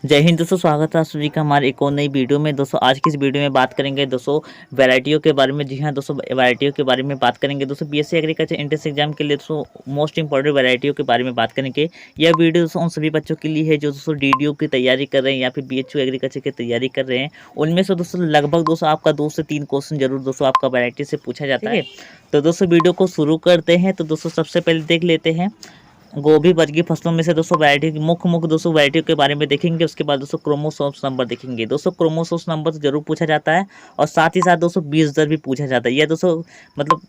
जय हिंद दोस्तों, स्वागत है आप सभी का हमारे एक और नई वीडियो में। दोस्तों आज की इस वीडियो में बात करेंगे दोस्तों वैरायटियों के बारे में। जी हाँ दोस्तों, वैरायटियों के बारे में बात करेंगे दोस्तों। बीएससी एग्रीकल्चर एंट्रेंस एग्जाम के लिए दोस्तों मोस्ट इंपॉर्टेंट वैरायटियों के बारे में बात करेंगे। यह वीडियो दोस्तों उन सभी बच्चों के लिए है जो दोस्तों डीडीओ की तैयारी कर रहे हैं या फिर बीएचयू एग्रीकल्चर की तैयारी कर रहे हैं। उनमें से दोस्तों लगभग दोस्तों आपका 2 से 3 क्वेश्चन जरूर दोस्तों आपका वैरायटी से पूछा जाता है। तो दोस्तों वीडियो को शुरू करते हैं। तो दोस्तों सबसे पहले देख लेते हैं गोभी वर्गीय फसलों में से दोस्तों वैरायटी मुख्य दोस्तों वैरायटी के बारे में देखेंगे। उसके बाद दोस्तों क्रोमोसोम्स नंबर देखेंगे। दोस्तों क्रोमोसोम्स नंबर तो जरूर पूछा जाता है और साथ ही साथ दोस्तों बीज दर भी पूछा जाता है। यह दोस्तों मतलब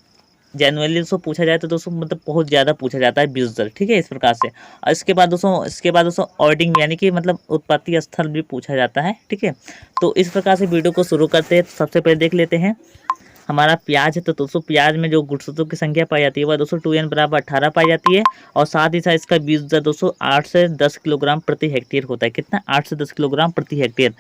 जनरली दोस्तों पूछा जाए तो दोस्तों मतलब बहुत ज़्यादा पूछा जाता है बीज दर, ठीक है, इस प्रकार से। और इसके बाद दोस्तों ऑर्डिंग यानी कि मतलब उत्पत्ति स्थल भी पूछा जाता है, ठीक है। तो इस प्रकार से वीडियो को शुरू करते हैं। तो सबसे पहले देख लेते हैं हमारा प्याज है। तो दोस्तों प्याज में जो गुणसूत्रों की संख्या पाई जाती है वह दोस्तों 2n बराबर 18 पाई जाती है। और साथ ही साथ इसका बीज दर दोस्तों 8 से 10 किलोग्राम प्रति हेक्टेयर होता है। कितना? 8 से 10 किलोग्राम प्रति हेक्टेयर।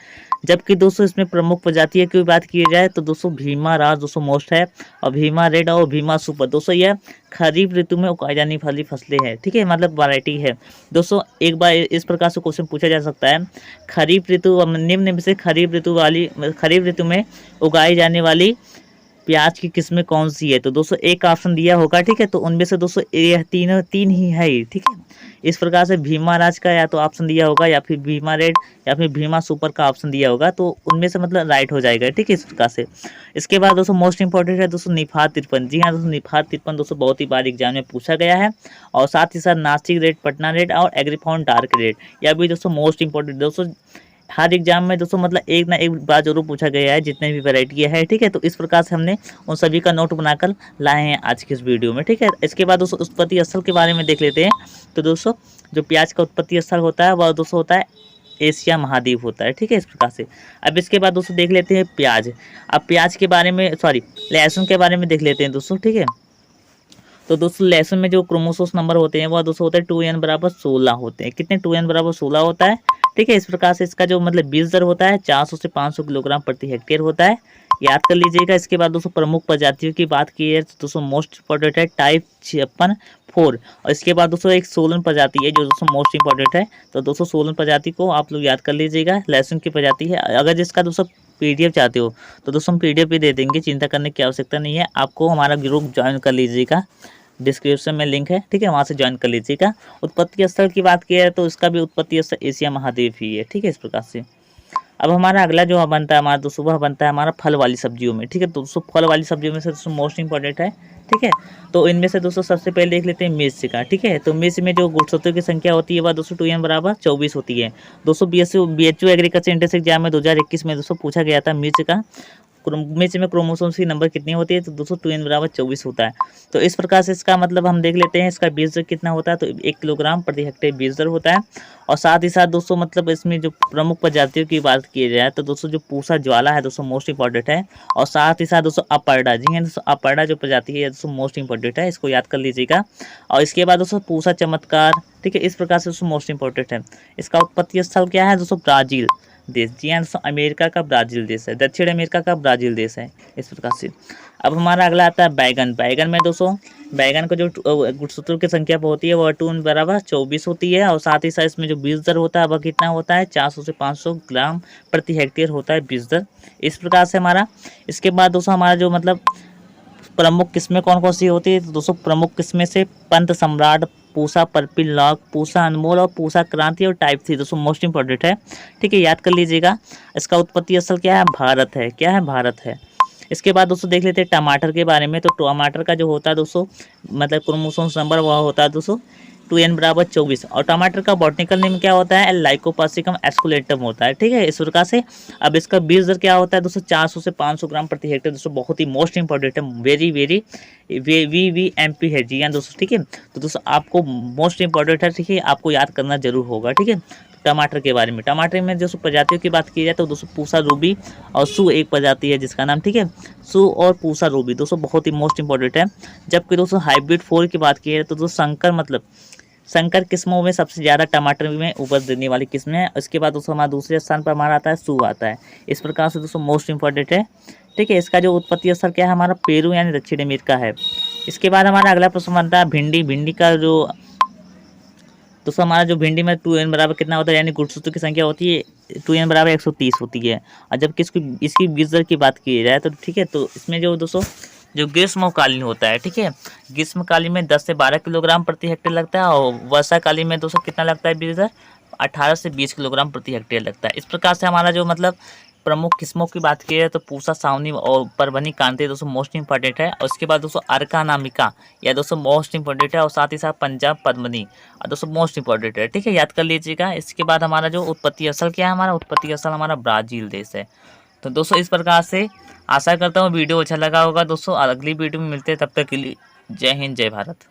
जबकि दोस्तों इसमें प्रमुख प्रजातियों की बात की जाए तो दोस्तों भीमा राज दोस्तों मोस्ट है, और भीमा रेड और भीमा सुपर दोस्तों यह खरीफ ऋतु में उगाई जाने वाली फसलें हैं, ठीक है, मतलब वैरायटी है। दोस्तों एक बार इस प्रकार से क्वेश्चन पूछा जा सकता है, खरीफ ऋतु निम्न में से खरीफ ऋतु में उगाई जाने वाली प्याज की किस्में कौन सी है? तो दोस्तों एक ऑप्शन दिया होगा, ठीक है। तो उनमें से दोस्तों यह तीन ही है, ठीक है। इस प्रकार से भीमा राज का या तो ऑप्शन दिया होगा या फिर भीमा रेड या फिर भीमा सुपर का ऑप्शन दिया होगा, तो उनमें से मतलब राइट हो जाएगा, ठीक है, इस प्रकार से। इसके बाद दोस्तों मोस्ट इंपॉर्टेंट है दोस्तों निफार तिरपन। जी हाँ दोस्तों, निफार तिरपन दोस्तों बहुत ही बार एग्जाम में पूछा गया है। और साथ ही साथ नासिक रेड, पटना रेड और एग्रीफॉन डार्क रेड, यह भी दोस्तों मोस्ट इंपॉर्टेंट दोस्तों हर एग्जाम में दोस्तों मतलब एक ना एक बार जरूर पूछा गया है जितने भी वैरायटी है, ठीक है। तो इस प्रकार से हमने उन सभी का नोट बनाकर लाए हैं आज की इस वीडियो में, ठीक है। इसके बाद दोस्तों उत्पत्ति स्थल के बारे में देख लेते हैं। तो दोस्तों जो प्याज का उत्पत्ति स्थल होता है वह दोस्तों होता है एशिया महाद्वीप होता है, ठीक है, इस प्रकार से। अब इसके बाद दोस्तों देख लेते हैं प्याज। अब प्याज के बारे में लहसुन के बारे में देख लेते हैं दोस्तों, ठीक है। तो दोस्तों लहसुन में जो क्रोमोसोम्स नंबर होते हैं वह दोस्तों होता है 2n बराबर 16 होते हैं। कितने? 2n बराबर 16 होता है, ठीक है। इस प्रकार से इसका जो मतलब बीज दर होता है 400 से 500 किलोग्राम प्रति हेक्टेयर होता है, याद कर लीजिएगा। इसके बाद दोस्तों प्रमुख प्रजातियों की बात की है तो दोस्तों मोस्ट इंपॉर्टेंट है टाइप 56 4। और इसके बाद दोस्तों एक सोलन प्रजाति है जो दोस्तों मोस्ट इंपॉर्टेंट है। तो दोस्तों सोलन प्रजाति को आप लोग याद कर लीजिएगा, लहसुन की प्रजाति है। अगर जिसका दोस्तों पीडीएफ चाहते हो तो दोस्तों हम पीडीएफ भी दे देंगे, चिंता करने की आवश्यकता नहीं है। आपको हमारा ग्रुप ज्वाइन कर लीजिएगा, डिस्क्रिप्शन में लिंक है, ठीक है, वहाँ से ज्वाइन कर लीजिएगा। उत्पत्ति स्थल की बात की है तो इसका भी उत्पत्ति स्थल एशिया महाद्वीप ही है, ठीक है, इस प्रकार से। अब हमारा अगला जो बनता है हमारा दोस्तों वह बनता है हमारा फल वाली सब्जियों में, ठीक है। तो दोस्तों फल वाली सब्जियों में से दोस्तों मोस्ट इंपॉर्टेंट है, ठीक है। तो इनमें से दोस्तों सबसे पहले देख लेते हैं मिर्च का, ठीक है। तो मिर्च में जो गुणसूत्रों की संख्या होती है वह दोस्तों 2n बराबर 24 होती है। दोस्तों बीएचयू एग्रीकल्चर एंट्रेंस एग्जाम में 2021 में दोस्तों पूछा गया था मिर्च का मिर्च में क्रोमोसोम्स की नंबर कितनी होती है? तो दोस्तों 2n बराबर 24 होता है। तो इस प्रकार से इसका मतलब हम देख लेते हैं इसका बीज दर कितना होता है। तो 1 किलोग्राम प्रति हेक्टेयर बीज दर होता है। और साथ ही साथ दोस्तों मतलब इसमें जो प्रमुख प्रजातियों की बात की जाए तो दोस्तों जो पूसा ज्वाला है दोस्तों मोस्ट इंपॉर्टेंट है। और साथ ही साथ दोस्तों अपर्डा, जी हाँ दोस्तों अपर्डा जो प्रजाति है दोस्तों मोस्ट इंपॉर्टेंट है, इसको याद कर लीजिएगा। और इसके बाद दोस्तों पूसा चमत्कार, ठीक है, इस प्रकार से दोस्तों मोस्ट इंपॉर्टेंट है। इसका उत्पत्ति स्थल क्या है दोस्तों? ब्राजील देश। जी हाँ दोस्तों अमेरिका का ब्राजील देश है, दक्षिण अमेरिका का ब्राजील देश है, इस प्रकार से। अब हमारा अगला आता है बैगन। बैगन में दोस्तों बैगन का जो गुणसूत्रों की संख्या होती है वह 2n बराबर 24 होती है। और साथ ही साथ इसमें जो बीज दर होता है वह कितना होता है? 400 से 500 ग्राम प्रति हेक्टेयर होता है बीज दर, इस प्रकार से हमारा। इसके बाद दोस्तों हमारा जो मतलब प्रमुख किस्में कौन कौन सी होती है? तो दोस्तों प्रमुख किस्में से पंत सम्राट, पूसा पर्पिल लॉक, पूसा अनमोल और पूसा क्रांति और टाइप 3 दोस्तों मोस्ट इंपॉर्टेंट है, ठीक है, याद कर लीजिएगा। इसका उत्पत्ति स्थल क्या है? भारत है। क्या है? भारत है। इसके बाद दोस्तों देख लेते हैं टमाटर के बारे में। तो टमाटर का जो होता है दोस्तों मतलब क्रोमोसोम्स नंबर वह होता है दोस्तों 2n बराबर 24। और टमाटर का बॉटनिकल नेम क्या होता है? लाइकोपर्सिकम एस्कुलेंटम होता है, ठीक है, इस प्रकार से। अब इसका बीज दर क्या होता है दोस्तों? 400 से 500 ग्राम प्रति हेक्टेयर दोस्तों, बहुत ही मोस्ट इंपॉर्टेंट है, वेरी वेरी VVMP है, जी हाँ दोस्तों, ठीक है। तो दोस्तों आपको मोस्ट इंपॉर्टेंट है, ठीक है, आपको याद करना जरूर होगा, ठीक है। टमाटर के बारे में, टमाटर में दोस्तों प्रजातियों की बात की जाए तो दोस्तों पूसा रूबी और सू एक प्रजाति है जिसका नाम, ठीक है, सू और पूसा रूबी दोस्तों बहुत ही मोस्ट इंपॉर्टेंट है। जबकि दोस्तों हाइब्रिड 4 की बात की जाए तो दोस्तों संकर किस्मों में सबसे ज़्यादा टमाटर में उपज देने वाली किस्में है। उसके बाद दोस्तों हमारा दूसरे स्थान पर हमारा आता है सू आता है, इस प्रकार से दोस्तों मोस्ट इंपॉर्टेंट है, ठीक है। इसका जो उत्पत्ति स्थल क्या है? हमारा पेरू यानी दक्षिण अमेरिका है। इसके बाद हमारा अगला प्रश्न बनता है भिंडी। भिंडी का जो दोस्तों हमारा जो भिंडी में 2n बराबर कितना होता है, यानी गुणसूत्रों की संख्या होती है 2n बराबर 130 होती है। और जब इसकी बीज दर की बात की जाए तो ठीक है, तो इसमें जो दोस्तों जो ग्रीष्मकालीन होता है, ठीक है, ग्रीष्मकालीन में 10 से 12 किलोग्राम प्रति हेक्टेयर लगता है, और वर्षाकालीन में दोस्तों कितना लगता है बीज दर, 18 से 20 किलोग्राम प्रति हेक्टेयर लगता है। इस प्रकार से हमारा जो मतलब प्रमुख किस्मों की बात की है तो पूसा, सावनी और परभनी कांते दोस्तों मोस्ट इंपॉर्टेंट है। और उसके बाद दोस्तों अर्का अनामिका या दोस्तों मोस्ट इंपॉर्टेंट है, और साथ ही साथ पंजाब पद्मनी और दोस्तों मोस्ट इंपॉर्टेंट है, ठीक है, याद कर लीजिएगा। इसके बाद हमारा जो उत्पत्ति स्थल क्या है, हमारा उत्पत्ति स्थल हमारा ब्राज़ील देश है। तो दोस्तों इस प्रकार से आशा करता हूँ वीडियो अच्छा लगा होगा दोस्तों, और अगली वीडियो में मिलते हैं, तब तक के लिए जय हिंद जय भारत।